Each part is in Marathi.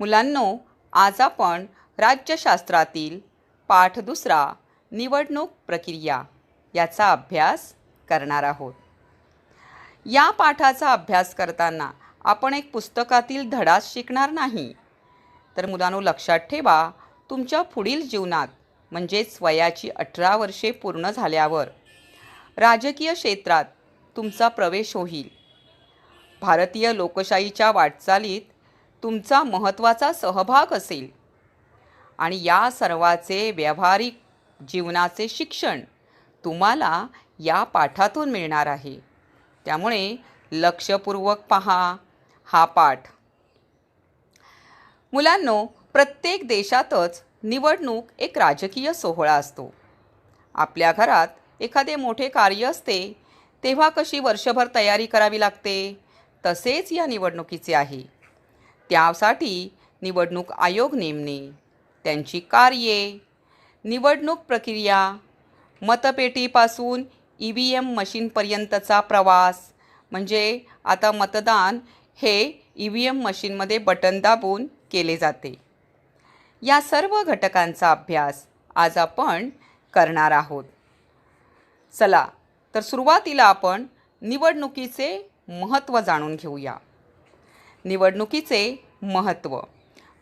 मुलांनो, आज आपण राज्यशास्त्रातील पाठ दुसरा निवडणूक प्रक्रिया याचा अभ्यास करणार आहोत. या पाठाचा अभ्यास करताना आपण एक पुस्तकातील धडाच शिकणार नाही, तर मुलांनो लक्षात ठेवा, तुमच्या पुढील जीवनात म्हणजेच वयाची 18 वर्षे पूर्ण झाल्यावर राजकीय क्षेत्रात तुमचा प्रवेश होईल. भारतीय लोकशाहीच्या वाटचालीत तुमचा महत्त्वाचा सहभाग असेल आणि या सर्वाचे व्यावहारिक जीवनाचे शिक्षण तुम्हाला या पाठातून मिळणार आहे. त्यामुळे लक्षपूर्वक पहा हा पाठ. मुलांनो, प्रत्येक देशातच निवडणूक एक राजकीय सोहळा असतो. आपल्या घरात एखादे मोठे कार्य असते तेव्हा कशी वर्षभर तयारी करावी लागते, तसेच या निवडणुकीचे आहे. त्यासाठी निवडणूक आयोग नेमणे, त्यांची कार्ये, निवडणूक प्रक्रिया, मतपेटीपासून EVM मशीनपर्यंतचा प्रवास, म्हणजे आता मतदान हे EVM मशीनमध्ये बटन दाबून केले जाते. या सर्व घटकांचा अभ्यास आज आपण करणार आहोत. चला तर सुरुवातीला आपण निवडणुकीचे महत्त्व जाणून घेऊया. निवडणुकीचे महत्त्व.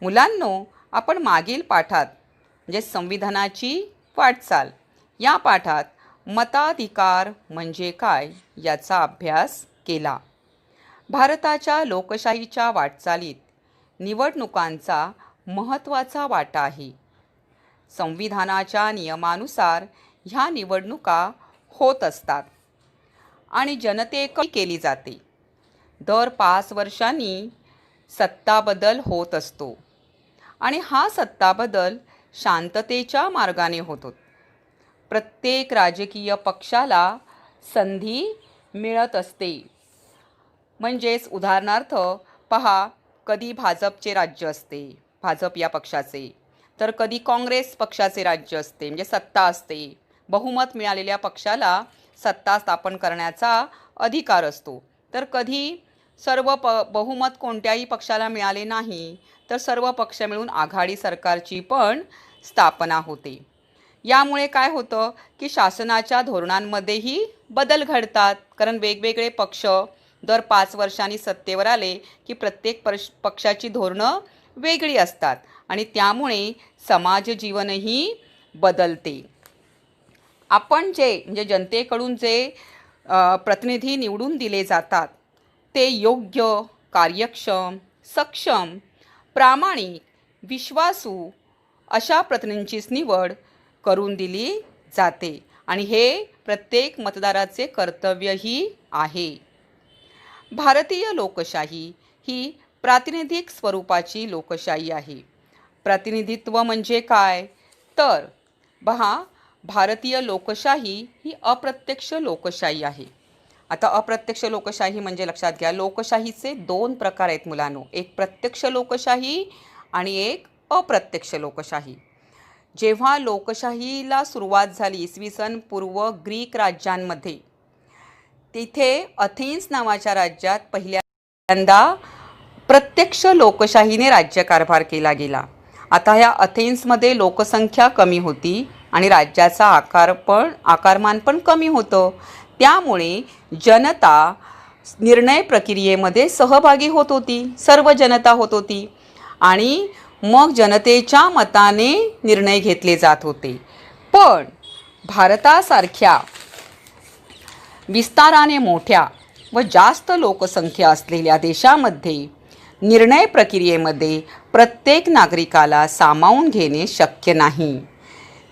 मुलांनो, आपण मागील पाठात म्हणजे संविधानाची वाटचाल या पाठात मताधिकार म्हणजे काय याचा अभ्यास केला. भारताच्या लोकशाहीच्या वाटचालीत निवडणुकांचा महत्त्वाचा वाटा आहे. संविधानाच्या नियमानुसार ह्या निवडणुका होत असतात आणि जनतेकडे केली जाते. दर 5 वर्षांनी सत्ता बदल होत असतो आणि हा सत्ता बदल शांततेच्या मार्गाने होतो. प्रत्येक राजकीय पक्षाला संधी मिळत असते. म्हणजेच उदाहरणार्थ पहा, कधी भाजपचे राज्य असते, भाजप या पक्षाचे, तर कधी काँग्रेस पक्षाचे राज्य असते, म्हणजे सत्ता असते. बहुमत मिळालेल्या पक्षाला सत्ता स्थापन करण्याचा अधिकार असतो. तर कधी बहुमत कोणत्याही पक्षाला मिळाले नाही तर सर्व पक्ष मिळून आघाडी सरकारची पण स्थापना होते. यामुळे काय होतं की शासनाच्या धोरणांमध्येही बदल घडतात, कारण वेगवेगळे पक्ष दर 5 वर्षांनी सत्तेवर आले की प्रत्येक पक्षाची धोरणं वेगळी असतात आणि त्यामुळे समाज जीवनही बदलते. आपण म्हणजे जनतेकडून जे प्रतिनिधी निवडून दिले जातात ते योग्य, कार्यक्षम, सक्षम, प्रामाणिक, विश्वासू अशा प्रतिनिधींचीच निवड करून दिली जाते आणि हे प्रत्येक मतदाराचे कर्तव्यही आहे. भारतीय लोकशाही ही प्रातिनिधिक स्वरूपाची लोकशाही आहे. प्रतिनिधित्व म्हणजे काय, तर भारतीय लोकशाही ही अप्रत्यक्ष लोकशाही आहे. आता अप्रत्यक्ष लोकशाही म्हणजे लक्षात घ्या, लोकशाहीचे 2 प्रकार आहेत मुलांनो, एक प्रत्यक्ष लोकशाही आणि एक अप्रत्यक्ष लोकशाही. जेव्हा लोकशाहीला सुरुवात झाली इसवी पूर्व ग्रीक राज्यांमध्ये, तिथे अथेन्स नावाच्या राज्यात पहिल्यांदा प्रत्यक्ष लोकशाहीने राज्यकारभार केला गेला. आता ह्या अथेन्समध्ये लोकसंख्या कमी होती आणि राज्याचा आकारमान पण कमी होतं. त्यामुळे जनता निर्णय प्रक्रियेमध्ये सहभागी होत होती, सर्व जनता होत होती आणि मग जनतेच्या मताने निर्णय घेतले जात होते. पण भारतासारख्या विस्ताराने मोठ्या व जास्त लोकसंख्या असलेल्या देशामध्ये निर्णय प्रक्रियेमध्ये प्रत्येक नागरिकाला सामावून घेणे शक्य नाही.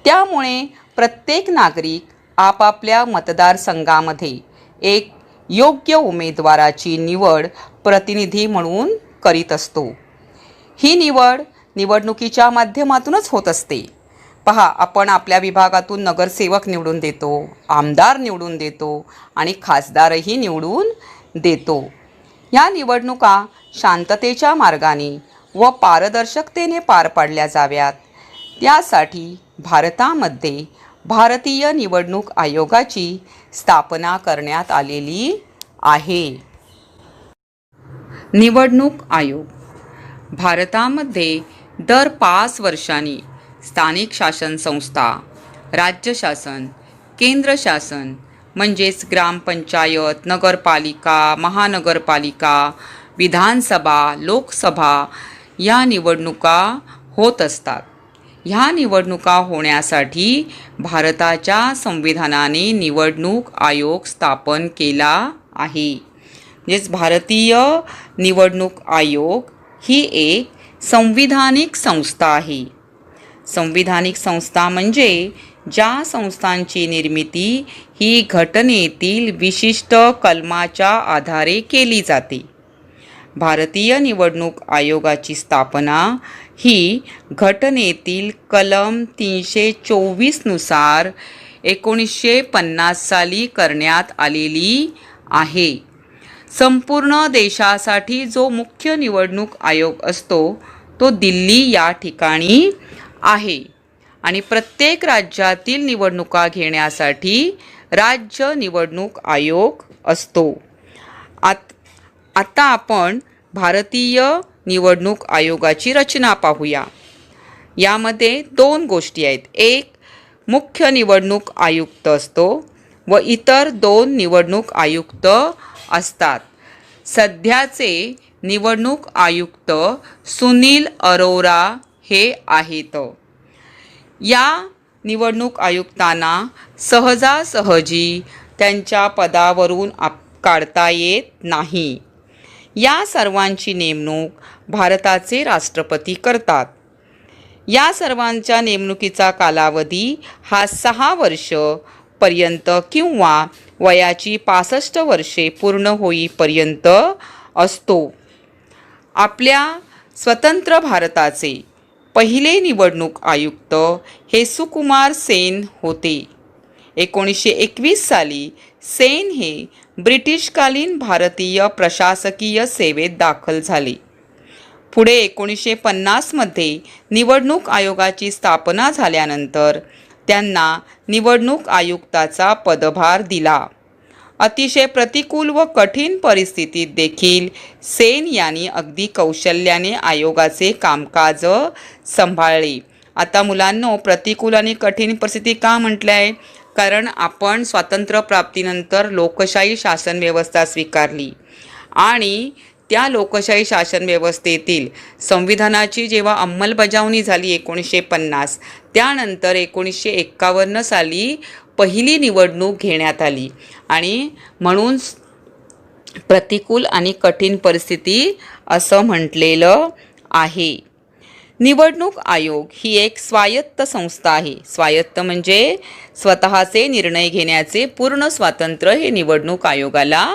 त्यामुळे प्रत्येक नागरिक आपापल्या मतदारसंघामध्ये एक योग्य उमेदवाराची निवड प्रतिनिधी म्हणून करीत असतो. ही निवड निवडणुकीच्या माध्यमातूनच होत असते. पहा, आपण आपल्या विभागातून नगरसेवक निवडून देतो, आमदार निवडून देतो आणि खासदारही निवडून देतो. या निवडणुका शांततेच्या मार्गाने व पारदर्शकतेने पार पाडल्या जाव्यात, त्यासाठी भारतामध्ये भारतीय निवडणूक आयोगाची स्थापना करण्यात आलेली आहे. निवडणूक आयोग. भारतामध्ये दर 5 वर्षांनी स्थानिक शासन संस्था, राज्य शासन, केंद्र शासन म्हणजेच ग्रामपंचायत, नगरपालिका, महानगरपालिका, विधानसभा, लोकसभा या निवडणुका होत असतात. ह्या निवडणुका होण्यासाठी भारताच्या संविधानाने निवडणूक आयोग स्थापन केला आहे. म्हणजेच भारतीय निवडणूक आयोग ही एक संविधानिक संस्था आहे. संविधानिक संस्था म्हणजे ज्या संस्थांची निर्मिती ही घटनेतील विशिष्ट कलमाच्या आधारे केली जाते. भारतीय निवडणूक आयोगाची स्थापना ही घटनेतील कलम 324 नुसार 1950 साली करण्यात आलेली आहे. संपूर्ण देशासाठी जो मुख्य निवडणूक आयोग असतो तो दिल्ली या ठिकाणी आहे आणि प्रत्येक राज्यातील निवडणुका घेण्यासाठी राज्य निवडणूक आयोग असतो. आता आपण भारतीय निवडणूक आयोगाची रचना पाहूया. यामध्ये 2 गोष्टी आहेत. एक मुख्य निवडणूक आयुक्त असतो व इतर 2 निवडणूक आयुक्त असतात. सध्याचे निवडणूक आयुक्त सुनील अरोरा हे आहेत. या निवडणूक आयुक्तांना सहजासहजी त्यांच्या पदावरून काढता येत नाही. या सर्वांची नेमणूक भारताचे राष्ट्रपती करतात. या सर्वांच्या नेमणुकीचा कालावधी हा 6 वर्ष पर्यंत किंवा वयाची 65 वर्षे पूर्ण होईपर्यंत असतो. आपल्या स्वतंत्र भारताचे पहिले निवडणूक आयुक्त हे सुकुमार सेन होते. 1921 साली सेन हे ब्रिटिशकालीन भारतीय प्रशासकीय सेवेत दाखल झाले. पुढे 1950 मध्ये निवडणूक आयोगाची स्थापना झाल्यानंतर त्यांना निवडणूक आयुक्ताचा पदभार दिला. अतिशय प्रतिकूल व कठीण परिस्थितीत देखील सेन यांनी अगदी कौशल्याने आयोगाचे कामकाज सांभाळले. आता मुलांनो, प्रतिकूल आणि कठीण परिस्थिती का म्हटलं आहे? कारण आपण स्वातंत्र्यप्राप्तीनंतर लोकशाही शासन व्यवस्था स्वीकारली आणि त्या लोकशाही शासन व्यवस्थेतील संविधानाची जेव्हा अंमलबजावणी झाली 1950, त्यानंतर 1951 साली पहिली निवडणूक घेण्यात आली आणि म्हणून प्रतिकूल आणि कठीण परिस्थिती असं म्हटलेलं आहे. निवडणूक आयोग ही एक स्वायत्त संस्था आहे. स्वायत्त म्हणजे स्वतःचे निर्णय घेण्याचे पूर्ण स्वातंत्र्य हे निवडणूक आयोगाला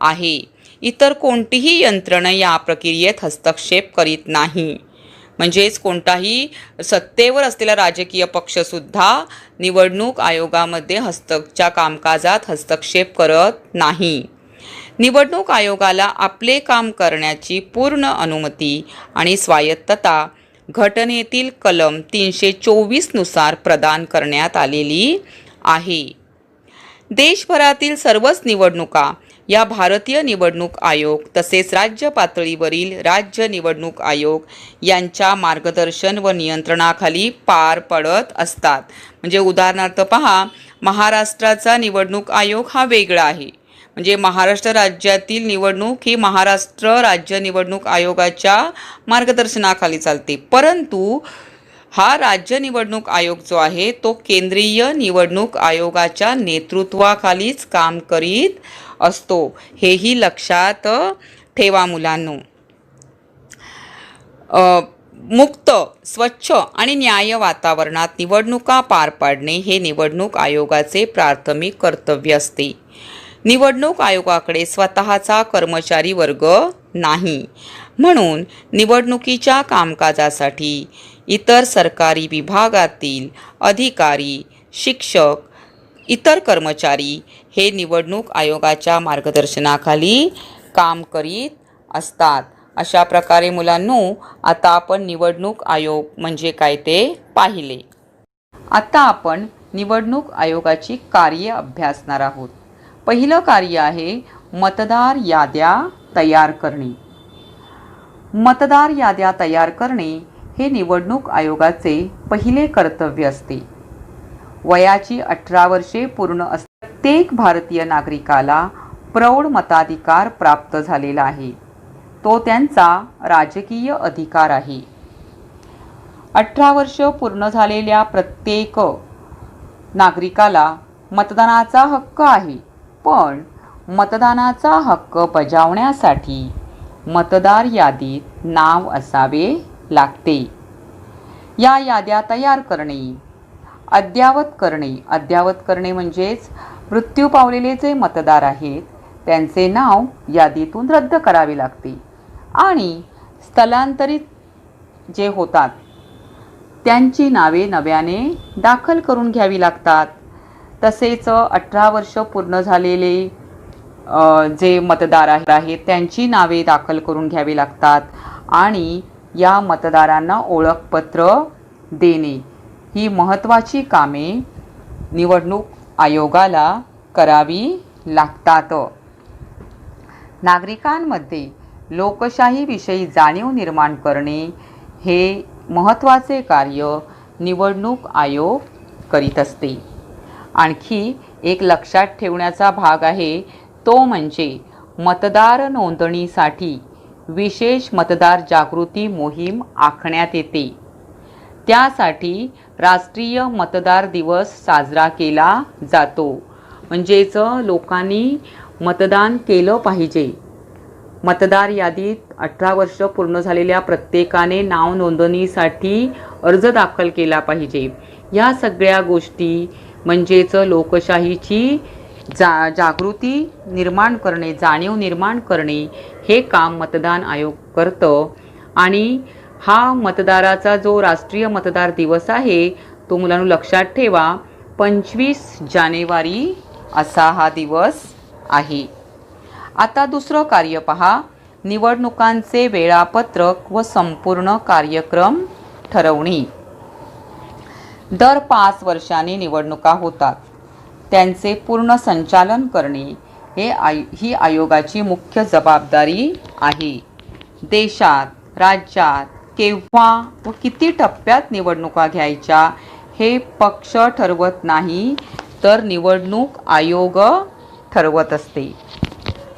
आहे. इतर कोणतीही यंत्रणा या प्रक्रियेत हस्तक्षेप करीत नाही. म्हणजेच कोणताही सत्तेवर असलेला राजकीय पक्षसुद्धा निवडणूक आयोगामध्ये कामकाजात हस्तक्षेप करत नाही. निवडणूक आयोगाला आपले काम करण्याची पूर्ण अनुमती आणि स्वायत्तता घटनेतील कलम 324 नुसार प्रदान करण्यात आलेली आहे. देशभरातील सर्वच निवडणुका या भारतीय निवडणूक आयोग तसेच राज्य पातळीवरील राज्य निवडणूक आयोग यांच्या मार्गदर्शन व नियंत्रणाखाली पार पडत असतात. म्हणजे उदाहरणार्थ पहा, महाराष्ट्राचा निवडणूक आयोग हा वेगळा आहे. म्हणजे महाराष्ट्र राज्यातील निवडणूक ही महाराष्ट्र राज्य निवडणूक आयोगाच्या मार्गदर्शनाखाली चालते. परंतु हा राज्य निवडणूक आयोग जो आहे तो केंद्रीय निवडणूक आयोगाच्या नेतृत्वाखालीच काम करीत असतो. हेही लक्षात ठेवा मुलांनो. मुक्त, स्वच्छ आणि न्याय्य वातावरणात निवडणुका पार पाडणे हे निवडणूक आयोगाचे प्राथमिक कर्तव्य असते. निवडणूक आयोगाकडे स्वतःचा कर्मचारी वर्ग नाही. म्हणून निवडणुकीच्या कामकाजासाठी इतर सरकारी विभागातील अधिकारी, शिक्षक, इतर कर्मचारी हे निवडणूक आयोगाच्या मार्गदर्शनाखाली काम करीत असतात. अशा प्रकारे मुलांनो, आता आपण निवडणूक आयोग म्हणजे काय ते पाहिले. आता आपण निवडणूक आयोगाची कार्ये अभ्यासणार आहोत. पहिलं कार्य आहे मतदार याद्या तयार करणे. मतदार याद्या तयार करणे हे निवडणूक आयोगाचे पहिले कर्तव्य असते. वयाची 18 वर्षे पूर्ण प्रत्येक भारतीय नागरिकाला प्रौढ मताधिकार प्राप्त झालेला आहे. तो त्यांचा राजकीय अधिकार आहे. 18 वर्ष पूर्ण झालेल्या प्रत्येक नागरिकाला मतदानाचा हक्क आहे. पण मतदानाचा हक्क बजावण्यासाठी मतदार यादीत नाव असावे लागते. या याद्या तयार करणे, अद्ययावत करणे म्हणजेच मृत्यू पावलेले जे मतदार आहेत त्यांचे नाव यादीतून रद्द करावे लागते आणि स्थलांतरित जे होतात त्यांची नावे नव्याने दाखल करून घ्यावी लागतात. तसेच 18 वर्ष पूर्ण झालेले जे मतदार आहेत त्यांची नावे दाखल करून घ्यावी लागतात आणि या मतदारांना ओळखपत्र देणे ही महत्त्वाची कामे निवडणूक आयोगाला करावी लागतात. नागरिकांमध्ये लोकशाहीविषयी जाणीव निर्माण करणे हे महत्त्वाचे कार्य निवडणूक आयोग करीत असते. आणखी एक लक्षात ठेवण्याचा भाग आहे तो म्हणजे मतदार नोंदणीसाठी विशेष मतदार जागृती मोहीम आखण्यात येते. त्यासाठी राष्ट्रीय मतदार दिवस साजरा केला जातो. म्हणजेच लोकांनी मतदान केलं पाहिजे. मतदार यादीत 18 वर्ष पूर्ण झालेल्या प्रत्येकाने नाव नोंदणीसाठी अर्ज दाखल केला पाहिजे. या सगळ्या गोष्टी म्हणजेच लोकशाहीची जागृती निर्माण करणे, जाणीव निर्माण करणे हे काम मतदान आयोग करतं. आणि हा मतदाराचा जो राष्ट्रीय मतदार दिवस आहे तो मुलांनो लक्षात ठेवा 25 जानेवारी असा हा दिवस आहे. आता दुसरं कार्य पहा, निवडणुकांचे वेळापत्रक व संपूर्ण कार्यक्रम ठरवणे. दर 5 वर्षांनी निवडणुका होतात. त्यांचे पूर्ण संचालन करणे ही आयोगाची मुख्य जबाबदारी आहे. देशात, राज्यात केव्हा व किती टप्प्यात निवडणुका घ्यायच्या हे पक्ष ठरवत नाही तर निवडणूक आयोग ठरवत असते.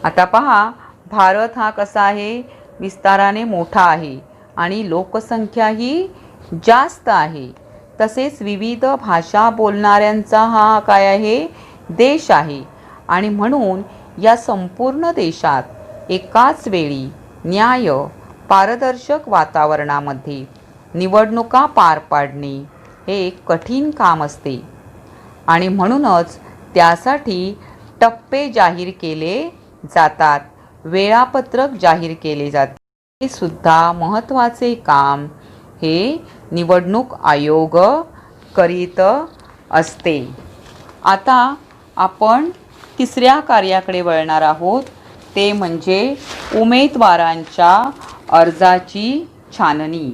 आता पहा, भारत हा कसा आहे, विस्ताराने मोठा आहे आणि लोकसंख्याही जास्त आहे. तसेच विविध भाषा बोलणाऱ्यांचा हा काय आहे, देश आहे. आणि म्हणून या संपूर्ण देशात एकाच वेळी न्याय पारदर्शक वातावरणामध्ये निवडणुका पार पाडणे हे एक कठीण काम असते. आणि म्हणूनच त्यासाठी टप्पे जाहीर केले जातात, वेळापत्रक जाहीर केले जाते. हे सुद्धा महत्त्वाचे काम हे निवडणूक आयोग करीत असते. आता आपण तिसऱ्या कार्याकडे वळणार आहोत, ते म्हणजे उमेदवारांच्या अर्जाची छाननी.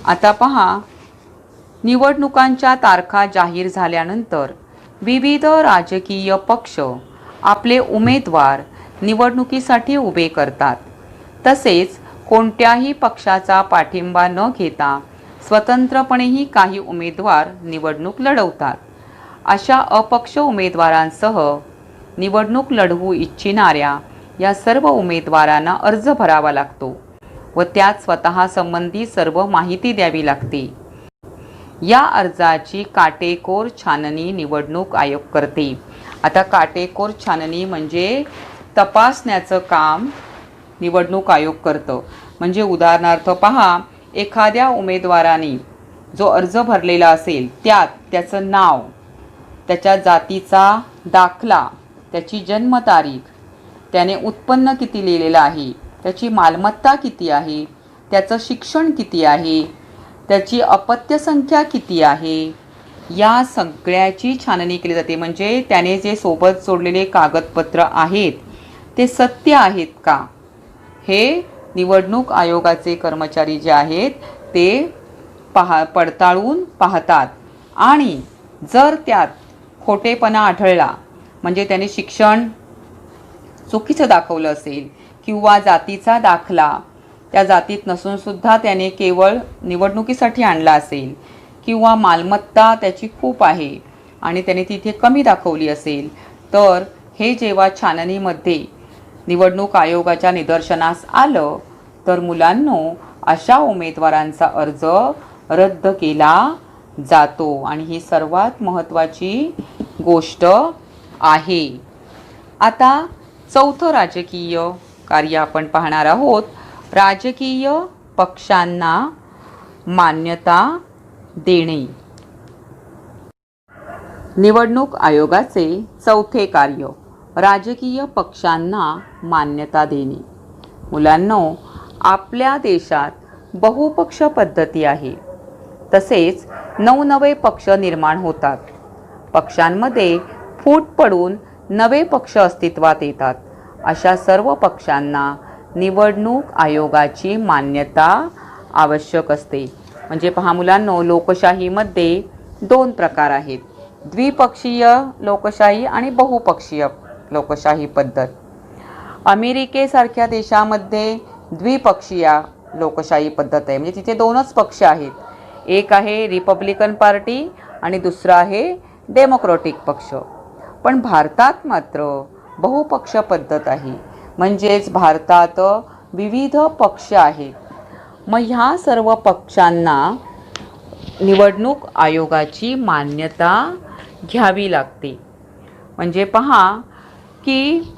आता पहा, निवडणुकांच्या तारखा जाहीर झाल्यानंतर विविध राजकीय पक्ष आपले उमेदवार निवडणुकीसाठी उभे करतात. तसेच कोणत्याही पक्षाचा पाठिंबा न घेता स्वतंत्रपणेही काही उमेदवार निवडणूक लढवतात. अशा अपक्ष उमेदवारांसह निवडणूक लढवू इच्छिणाऱ्या या सर्व उमेदवारांना अर्ज भरावा लागतो व त्यात स्वतःसंबंधी सर्व माहिती द्यावी लागते. या अर्जाची काटेकोर छाननी निवडणूक आयोग करते. आता काटेकोर छाननी म्हणजे तपासण्याचं काम निवडणूक आयोग करतं. म्हणजे उदाहरणार्थ पहा, एखाद्या उमेदवाराने जो अर्ज भरलेला असेल त्यात त्याचं नाव, त्याच्या जातीचा दाखला, त्याची जन्मतारीख, त्याने उत्पन्न किती लिहिलेलं आहे, त्याची मालमत्ता किती आहे, त्याचं शिक्षण किती आहे, त्याची अपत्य संख्या किती आहे, या सगळ्याची छाननी केली जाते. म्हणजे त्याने जे सोबत जोडलेले कागदपत्र आहेत ते सत्य आहेत का हे निवडणूक आयोगाचे कर्मचारी जे आहेत ते पडताळून पाहतात. आणि जर त्यात खोटेपणा आढळला, म्हणजे त्याने शिक्षण चुकीचं दाखवलं असेल किंवा जातीचा दाखला त्या जातीत नसूनसुद्धा त्याने केवळ निवडणुकीसाठी आणला असेल किंवा मालमत्ता त्याची खूप आहे आणि त्याने तिथे कमी दाखवली असेल, तर हे जेव्हा छाननीमध्ये निवडणूक आयोगाच्या निदर्शनास आलं तर मुलांनो अशा उमेदवारांचा अर्ज रद्द केला जातो आणि ही सर्वात महत्त्वाची गोष्ट आहे. आता चौथं राजकीय कार्य आपण पाहणार आहोत. राजकीय पक्षांना मान्यता देणे. निवडणूक आयोगाचे चौथे कार्य राजकीय पक्षांना मान्यता देणे. मुलांनो, आपल्या देशात बहुपक्ष पद्धती आहे. तसेच नवनवे पक्ष निर्माण होतात. पक्षांमध्ये फूट पडून नवे पक्ष अस्तित्वात येतात. अशा सर्व पक्षांना निवडणूक आयोगाची मान्यता आवश्यक असते. म्हणजे पहा मुलांनो, लोकशाहीमध्ये दोन प्रकार आहेत, द्विपक्षीय लोकशाही आणि बहुपक्षीय लोकशाही पद्धत. अमेरिकेसारख्या देशामध्ये द्विपक्षीय लोकशाही पद्धत आहे. म्हणजे तिथे दोनच पक्ष आहेत. एक आहे रिपब्लिकन पार्टी आणि दुसरा आहे डेमोक्रॅटिक पक्ष. पण भारतात मात्र बहुपक्ष पद्धत आहे. म्हणजेच भारतात विविध पक्ष आहेत. मग ह्या सर्व पक्षांना निवडणूक आयोगाची मान्यता घ्यावी लागते. म्हणजे पहा की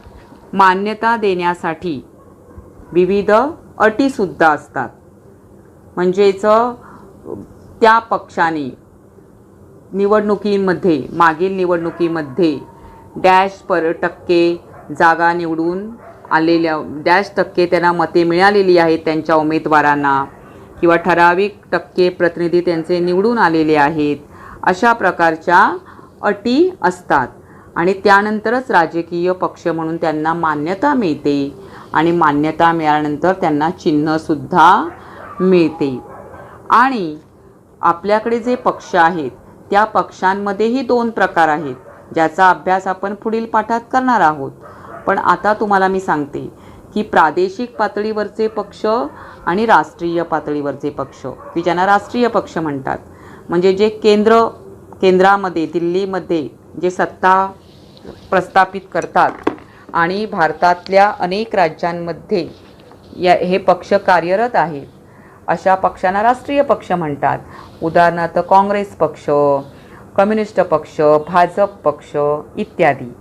मान्यता देण्यासाठी विविध अटीसुद्धा असतात. म्हणजेच त्या पक्षाने निवडणुकीमध्ये मागील निवडणुकीमध्ये टक्के जागा निवडून आलेल्या टक्के त्यांना मते मिळालेली आहेत त्यांच्या उमेदवारांना किंवा ठराविक टक्के प्रतिनिधी त्यांचे निवडून आलेले आहेत. अशा प्रकारच्या अटी असतात आणि त्यानंतरच राजकीय पक्ष म्हणून त्यांना मान्यता मिळते आणि मान्यता मिळाल्यानंतर त्यांना चिन्हसुद्धा मिळते. आणि आपल्याकडे जे पक्ष आहेत त्या पक्षांमध्येही दोन प्रकार आहेत, ज्याचा अभ्यास आपण पुढील पाठात करणार आहोत. पण आता तुम्हाला मी सांगते की प्रादेशिक पातळीवरचे पक्ष आणि राष्ट्रीय पातळीवरचे पक्ष, की ज्यांना राष्ट्रीय पक्ष म्हणतात, म्हणजे जे केंद्रामध्ये दिल्लीमध्ये जे सत्ता प्रस्थापित करतात आणि भारतातल्या अनेक राज्यांमध्ये हे पक्ष कार्यरत आहेत, अशा पक्षांना राष्ट्रीय पक्ष म्हणतात. उदाहरणार्थ काँग्रेस पक्ष, कम्युनिस्ट पक्ष, भाजप पक्ष इत्यादी.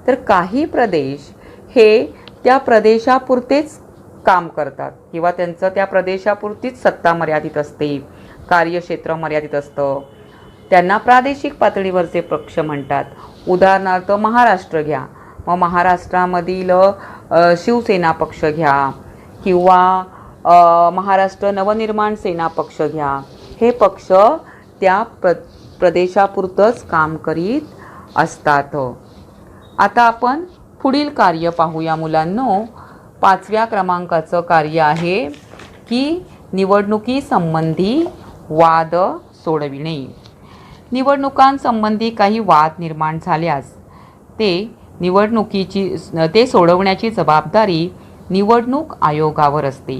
तर काही प्रदेश हे त्या प्रदेशापुरतेच काम करतात किंवा त्यांचं त्या प्रदेशापुरतीच सत्ता मर्यादित असते, कार्यक्षेत्र मर्यादित असतं. त्यांना प्रादेशिक पातळीवरचे पक्ष म्हणतात. उदाहरणार्थ महाराष्ट्र घ्या, मग महाराष्ट्रामधील शिवसेना पक्ष घ्या किंवा महाराष्ट्र नवनिर्माण सेना पक्ष घ्या. हे पक्ष त्या प्रदेशापुरतंच काम करीत असतात. आता आपण पुढील कार्य पाहूया मुलांनो. 5व्या क्रमांकाचं कार्य आहे की निवडणुकीसंबंधी वाद सोडविणे. निवडणुकांसंबंधी काही वाद निर्माण झाल्यास ते सोडवण्याची जबाबदारी निवडणूक आयोगावर असते.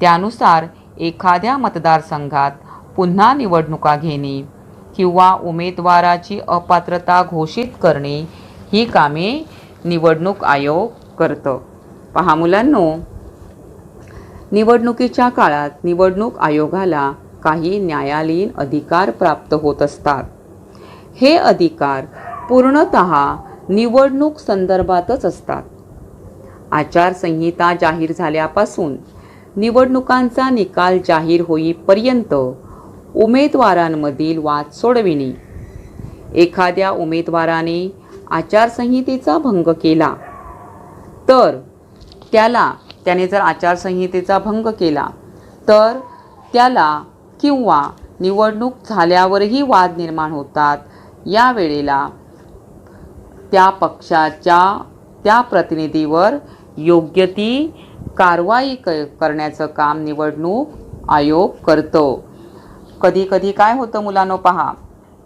त्यानुसार एखाद्या मतदारसंघात पुन्हा निवडणुका घेणे किंवा उमेदवाराची अपात्रता घोषित करणे ही कामे निवडणूक आयोग करतं. पहा मुलांनो, निवडणुकीच्या काळात निवडणूक आयोगाला काही न्यायालयीन अधिकार प्राप्त होत असतात. हे अधिकार पूर्णतः निवडणूक संदर्भातच असतात. आचारसंहिता जाहीर झाल्यापासून निवडणुकांचा निकाल जाहीर होईपर्यंत उमेदवारांमधील वाद सोडविणे. एखाद्या उमेदवाराने आचारसंहितेचा भंग केला तर त्याने जर आचारसंहितेचा भंग केला तर त्याला किंवा निवडणूक झाल्यावरही वाद निर्माण होतात, या वेळेला त्या पक्षाच्या त्या प्रतिनिधीवर योग्य ती कारवाई करण्याचं काम निवडणूक आयोग करतो. कधी कधी काय होतं मुलांनो, पहा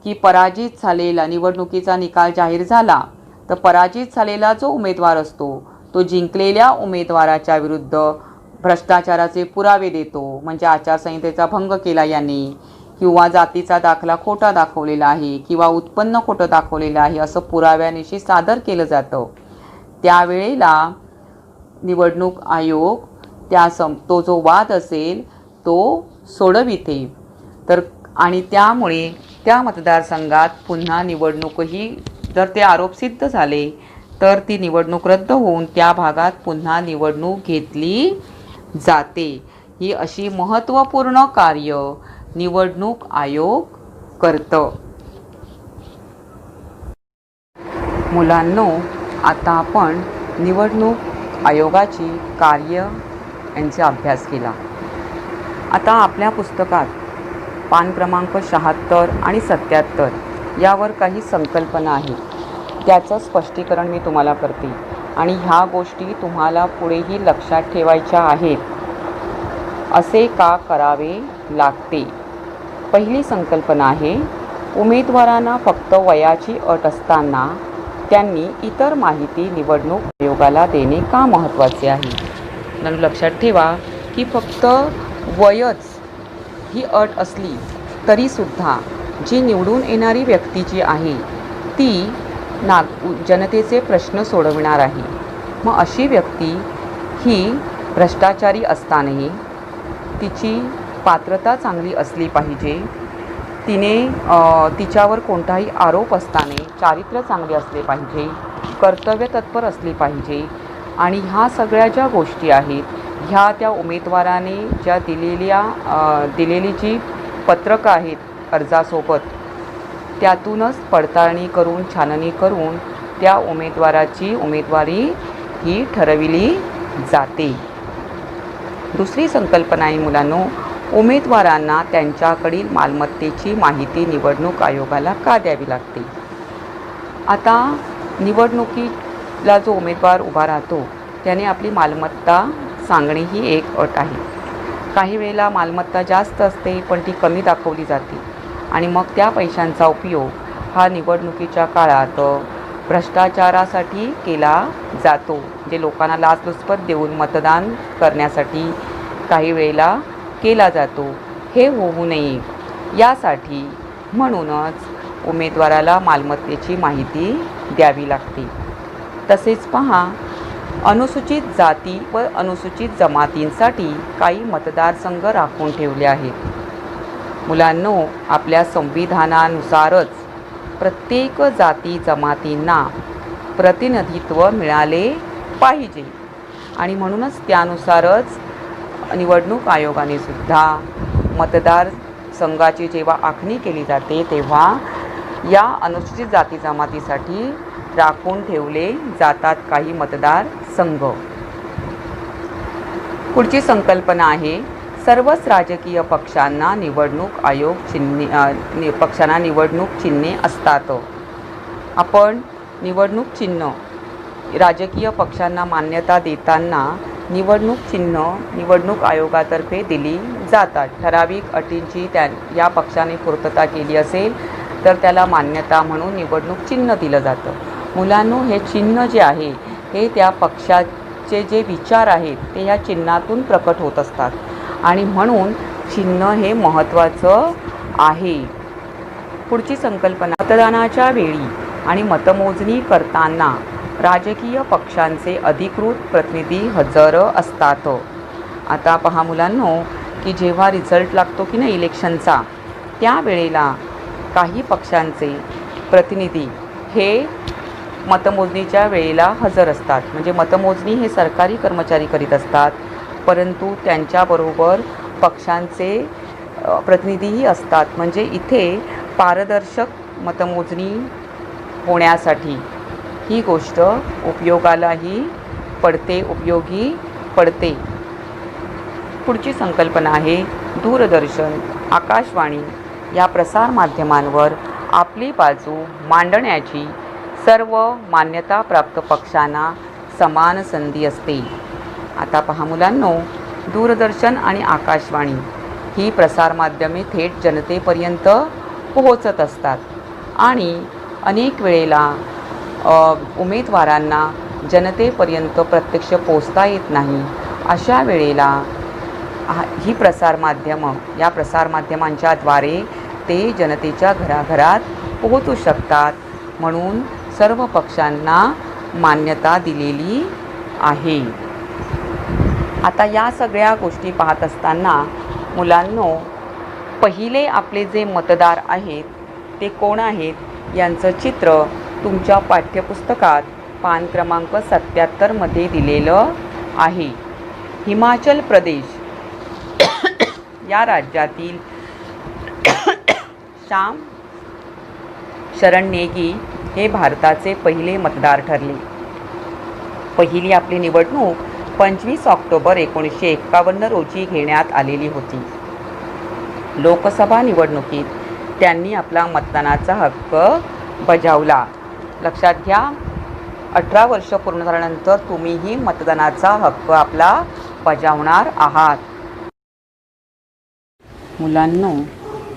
की पराजित झालेला निवडणुकीचा निकाल जाहीर झाला तर पराजित झालेला जो उमेदवार असतो तो जिंकलेल्या उमेदवाराच्या विरुद्ध भ्रष्टाचाराचे पुरावे देतो, म्हणजे आचारसंहितेचा भंग केला याने, किंवा जातीचा दाखला खोटा दाखवलेला आहे किंवा उत्पन्न खोटं दाखवलेलं आहे असं पुराव्यानिशी सादर केलं जातं, त्यावेळेला निवडणूक आयोग तो जो वाद असेल तो सोडविते. तर आणि त्यामुळे त्या मतदारसंघात पुन्हा निवडणूकही, जर ते आरोप सिद्ध झाले तर ती निवडणूक रद्द होऊन त्या भागात पुन्हा निवडणूक घेतली जाते. ही अशी महत्त्वपूर्ण कार्य निवडणूक आयोग करतं. मुलांनो, आता आपण निवडणूक आयोगाची कार्य यांचा अभ्यास केला. आता आपल्या पुस्तकात पान क्रमांक 76 आणि 77 यावर काही संकल्पना आहेत, त्याचं स्पष्टीकरण मी तुम्हाला करते आणि ह्या गोष्टी तुम्हाला पुढेही लक्षात ठेवायच्या आहेत. असे का करावे लागते? पहिली संकल्पना आहे, उमेदवारांना फक्त वयाची अट असताना त्यांनी इतर माहिती निवडणूक आयोगाला देणे का महत्त्वाचे आहे? लक्षात ठेवा की फक्त वयच ही अट असली तरीसुद्धा जी निवडून येणारी व्यक्ती जी आहे ती जनतेचे प्रश्न सोडविणार आहे. मग अशी व्यक्ती ही भ्रष्टाचारी असतानाही तिची पात्रता चांगली असली पाहिजे, तिच्यावर कोणताही आरोप असताना चारित्र्य चांगले असले पाहिजे, कर्तव्य तत्पर असली पाहिजे. आणि ह्या सगळ्या ज्या गोष्टी आहेत ह्या त्या उमेदवाराने ज्या दिलेली जी पत्रकं आहेत अर्जासोबत, त्यातूनच पडताळणी करून छाननी करून त्या उमेदवाराची उमेदवारी ही ठरविली जाते. दुसरी संकल्पना आहे मुलांनो, उमेदवारांना त्यांच्याकडील मालमत्तेची माहिती निवडणूक आयोगाला का द्यावी लागते? आता निवडणुकीला जो उमेदवार उभा राहतो त्याने आपली मालमत्ता सांगणे ही एक अट आहे. काही वेळेला मालमत्ता जास्त असते पण ती कमी दाखवली जाते आणि मग त्या पैशांचा उपयोग हा निवडणुकीच्या काळात भ्रष्टाचारासाठी केला जातो, जे लोकांना लाचलुचपत देऊन मतदान करण्यासाठी काही वेळेला केला जातो. हे होऊ नये यासाठी म्हणूनच उमेदवाराला मालमत्तेची माहिती द्यावी लागते. तसेच पहा, अनुसूचित जाती व अनुसूचित जमातींसाठी काही मतदारसंघ राखून ठेवले आहेत. मुलांनो, आपल्या संविधानानुसारच प्रत्येक जाती जमातींना प्रतिनिधित्व मिळाले पाहिजे आणि म्हणूनच त्यानुसारच निवडणूक आयोगाने सुद्धा मतदारसंघाची जेव्हा आखणी केली जाते तेव्हा या अनुसूचित जाती जमातीसाठी राखून ठेवले जातात काही मतदारसंघ. पुढची संकल्पना आहे, सर्वच राजकीय पक्षांना निवडणूक चिन्हे असतात. आपण निवडणूक चिन्ह राजकीय पक्षांना मान्यता देताना निवडणूक चिन्ह निवडणूक आयोगातर्फे दिली जातात. ठराविक अटींची या पक्षाने पूर्तता केली असेल तर त्याला मान्यता म्हणून निवडणूक चिन्ह दिलं जातं. मुलांनो, हे चिन्ह जे आहे हे त्या पक्षाचे जे विचार आहेत ते ह्या चिन्हातून प्रकट होत असतात आणि म्हणून चिन्ह हे महत्त्वाचं आहे. पुढची संकल्पना, मतदानाच्या वेळी आणि मतमोजणी करताना राजकीय पक्षांचे अधिकृत प्रतिनिधी हजर असतात. आता पहा मुलांनो, की जेव्हा रिझल्ट लागतो की नाही इलेक्शनचा, त्यावेळेला काही पक्षांचे प्रतिनिधी हे मतमोजणीच्या वेळेला हजर असतात. म्हणजे मतमोजणी हे सरकारी कर्मचारी करीत असतात, परंतु त्यांच्याबरोबर पक्षांचे प्रतिनिधीही असतात. म्हणजे इथे पारदर्शक मतमोजणी होण्यासाठी ही गोष्ट उपयोगी पडते. पुढची संकल्पना आहे, दूरदर्शन, आकाशवाणी या प्रसारमाध्यमांवर आपली बाजू मांडण्याची सर्व मान्यताप्राप्त पक्षांना समान संधी असते. आता पहा मुलांनो, दूरदर्शन आणि आकाशवाणी ही प्रसारमाध्यमे थेट जनतेपर्यंत पोहोचत असतात आणि अनेक वेळेला उमेदवारांना जनतेपर्यंत प्रत्यक्ष पोचता येत नाही. अशा वेळेला ही प्रसारमाध्यमं या प्रसारमाध्यमांच्याद्वारे ते जनतेच्या घराघरात पोहोचू शकतात, म्हणून सर्व पक्षांना मान्यता दिलेली आहे. आता या सगळ्या गोष्टी पाहत असताना मुलांनो, पहिले आपले जे मतदार आहेत ते कोण आहेत यांचं चित्र तुमच्या पाठ्यपुस्तकात पान क्रमांक 77 मध्ये दिलेलं आहे. हिमाचल प्रदेश या राज्यातील श्याम शरण नेगी हे भारताचे पहिले मतदार ठरले. पहिली आपली निवडणूक 25 ऑक्टोबर 1951 रोजी घेण्यात आलेली होती. लोकसभा निवडणुकीत त्यांनी आपला मतदानाचा हक्क बजावला. लक्षात घ्या, 18 वर्ष पूर्ण झाल्यानंतर तुम्हीही मतदानाचा हक्क आपला बजावणार आहात. मुलांनो,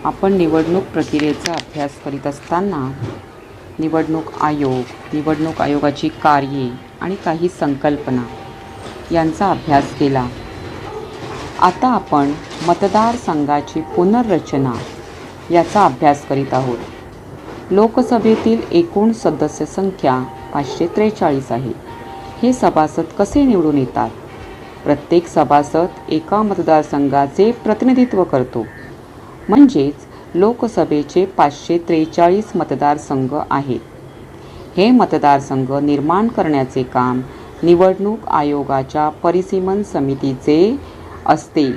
आपण निवडणूक प्रक्रियेचा अभ्यास करीत असताना निवडणूक आयोगाची कार्ये आणि काही संकल्पना यांचा अभ्यास केला. आता आपण मतदारसंघाची पुनर्रचना याचा अभ्यास करीत आहोत. लोकसभेतील एकूण सदस्य संख्या 543 आहे. हे सभासद कसे निवडून येतात? प्रत्येक सभासद एका मतदारसंघाचे प्रतिनिधित्व करतो. म्हणजेच लोकसभेचे 543 मतदारसंघ आहेत. हे मतदारसंघ निर्माण करण्याचे काम निवडणूक आयोगाच्या परिसीमन समितीचे असते.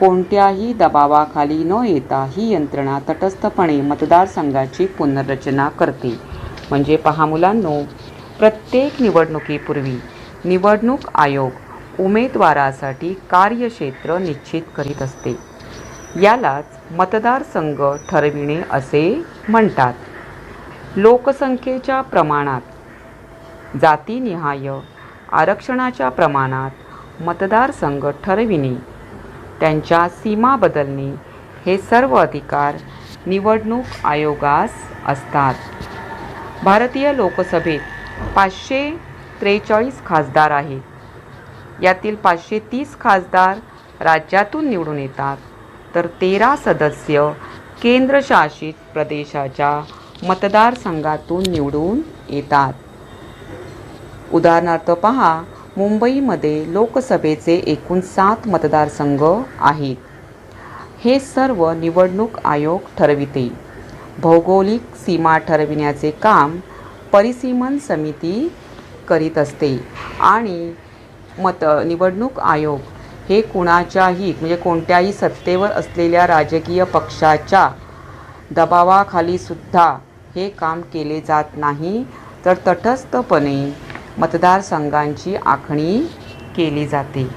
कोणत्याही दबावाखाली न येता ही यंत्रणा तटस्थपणे मतदारसंघाची पुनर्रचना करते. म्हणजे पहा मुलांनो, प्रत्येक निवडणुकीपूर्वी निवडणूक आयोग उमेदवारासाठी कार्यक्षेत्र निश्चित करीत असते. यालाच मतदारसंघ ठरविणे असे म्हणतात. लोकसंख्येच्या प्रमाणात, जातीनिहाय आरक्षणाच्या प्रमाणात मतदारसंघ ठरविणे, त्यांच्या सीमा बदलणे हे सर्व अधिकार निवडणूक आयोगास असतात. भारतीय लोकसभेत 543 खासदार आहेत. यातील 530 खासदार राज्यातून निवडून येतात, तर 13 सदस्य केंद्रशासित प्रदेशाच्या मतदारसंघातून निवडून येतात. उदाहरणार्थ पहा, मुंबईमध्ये लोकसभेचे एकूण 7 मतदारसंघ आहेत. हे सर्व निवडणूक आयोग ठरविते. भौगोलिक सीमा ठरविण्याचे काम परिसीमन समिती करीत असते आणि निवडणूक आयोग हे कुणाच्याही म्हणजे कोणत्याही सत्तेवर असलेल्या राजकीय पक्षाच्या दबावाखाली सुद्धा हे काम केले जात नाही, तर तटस्थपणे मतदारसंघांची आखणी केली जाते.